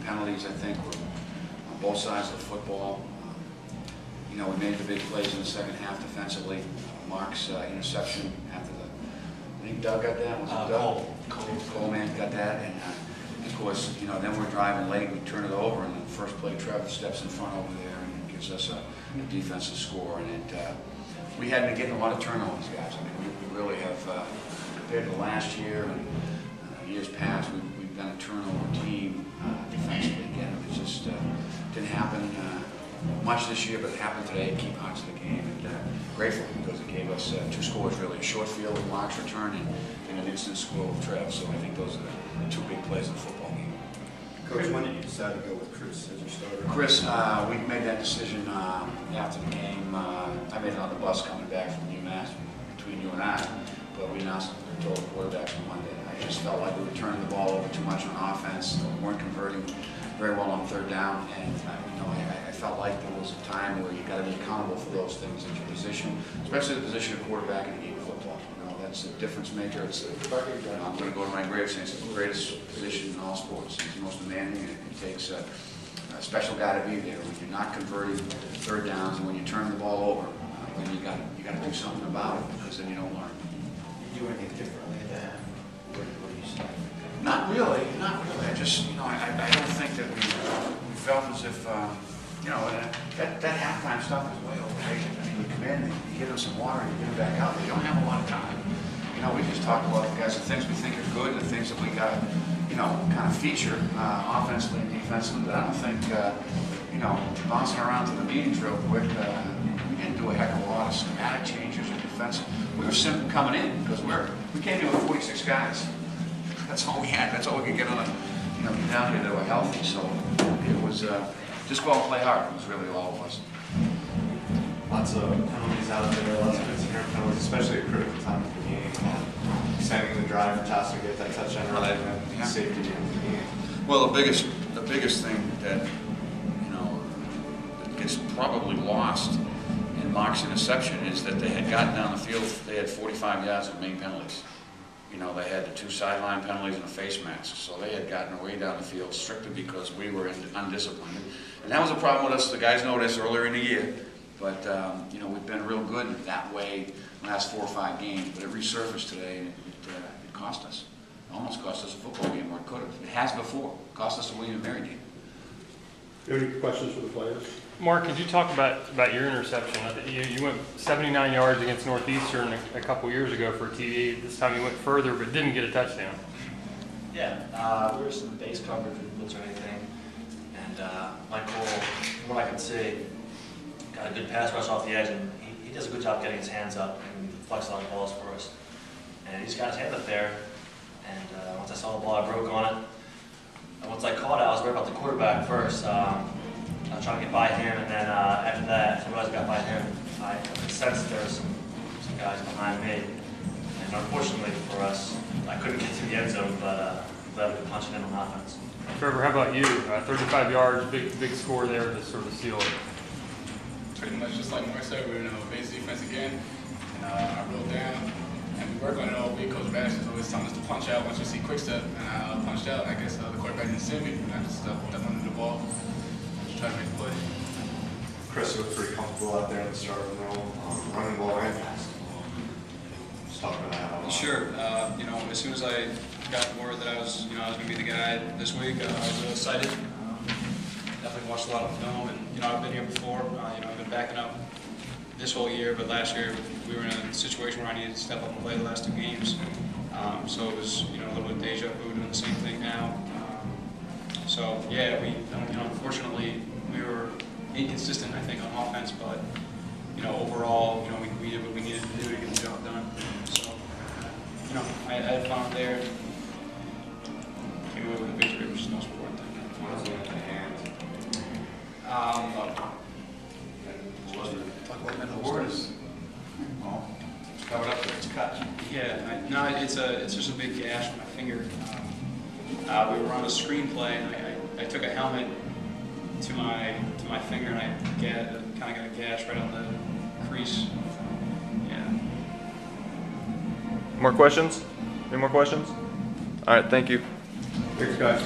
penalties, I think, were on both sides of the football. You know, we made the big plays in the second half defensively. Mark's interception after the, I think Doug got that, was it Doug? Coleman got that, and of course, you know, then we're driving late, we turn it over, and the first play, Trevor steps in front over there and gives us a defensive score, and we hadn't been getting a lot of turnovers, guys. I mean, we really have, compared to last year and years past, we've been a turnover team defensively. Again, it just didn't happen much this year, but it happened today, key parts of the game, and grateful because it gave us 2 scores really, a short field with Mark's return and an instant score with Trev, so I think those are the 2 big plays in the football game. Coach, when did you decide to go with Chris as your starter? Chris, we made that decision after the game. I made it on the bus coming back from UMass between you and I, but we announced it to all the quarterbacks on Monday. I just felt like we were turning the ball over too much on offense. We weren't converting very well on 3rd down, and you know, I felt like there was a time where you got to be accountable for those things at your position, especially the position of quarterback in the game of football. You know, that's a difference maker. It's I'm going to go to my grave saying it's the greatest position in all sports. It's the most demanding, and it takes a special guy to be there when you're not converting 3rd downs and when you turn the ball over. Then you got to do something about it, because then you don't learn. You do anything differently than what do you say? Not really, not really. I just, you know, I don't think that we felt as if, you know, that halftime stuff is way overrated. I mean, you come in, you give them some water, and you get them back out. They don't have a lot of time. You know, we just talked about the guys, the things we think are good, the things that we got to, you know, kind of feature offensively and defensively. But I don't think, you know, bouncing around to the meetings real quick, we didn't do a heck of a lot of schematic changes or defensive. We were simple coming in because we came in with 46 guys. That's all we had. That's all we could get on a, you know, down here that were healthy. So it was just go out and play hard. It was really all it was. Lots of penalties out there, lots of incident penalties, especially at critical time of the game. Extending the drive for Towson to get that touchdown right and safety to end the game. Well, the biggest thing that, you know, that gets probably lost in Mark's interception is that they had gotten down the field. They had 45 yards of Maine penalties. You know, they had the 2 sideline penalties and a face mask, so they had gotten way down the field strictly because we were undisciplined. And that was a problem with us. The guys know this earlier in the year, but you know, we've been real good that way the last 4 or 5 games. But it resurfaced today, and it cost us. It almost cost us a football game, or it could have. It has before. It cost us a William & Mary game. Do you have any questions for the players? Mark, could you talk about your interception? You went 79 yards against Northeastern a couple years ago for a TD. This time you went further but didn't get a touchdown. Yeah, we were some base coverage with blitz or anything, and Michael, from what I could see, got a good pass rush off the edge, and he does a good job getting his hands up and flex a lot of balls for us. And he just got his hand up there, and once I saw the ball, I broke on it. And once I caught it, I was worried about the quarterback first. I was trying to get by him, and then after that, I realized I got by him. I sensed there were some guys behind me, and unfortunately for us, I couldn't get to the end zone, but I'm glad we could punch it in on offense. Trevor, how about you? 35 yards, big score there to sort of seal it. Pretty much just like Mark said, we were in a base defense again, and I wrote down, and we work on it all week. Coach Bash is always telling us to punch out once you see quick step, and I punched out. I guess the quarterback didn't see me, and I just stepped under the ball. Trying to make a play. Chris was pretty comfortable out there in the starting role, running ball and passing. Just talk about that. Sure. You know, as soon as I got word that I was going to be the guy this week, I was really excited. Definitely watched a lot of film, and you know, I've been here before. You know, I've been backing up this whole year, but last year we were in a situation where I needed to step up and play the last 2 games. So it was, you know, a little bit deja vu doing the same thing now. So yeah, we, you know, unfortunately we were inconsistent, I think, on offense, but you know, overall, you know, we did what we needed to do to get the job done. So, you know, I had fun there. Came away with a victory, which is the most important thing. What was it in the hand? Talk about mental words. Well, it's covered up there. It's cut. Yeah, no, it's just a big gash on my finger. We were on a screenplay, and I took a helmet to my finger, and I kind of got a gash right on the crease. Yeah. More questions? Any more questions? All right, thank you. Thanks, guys.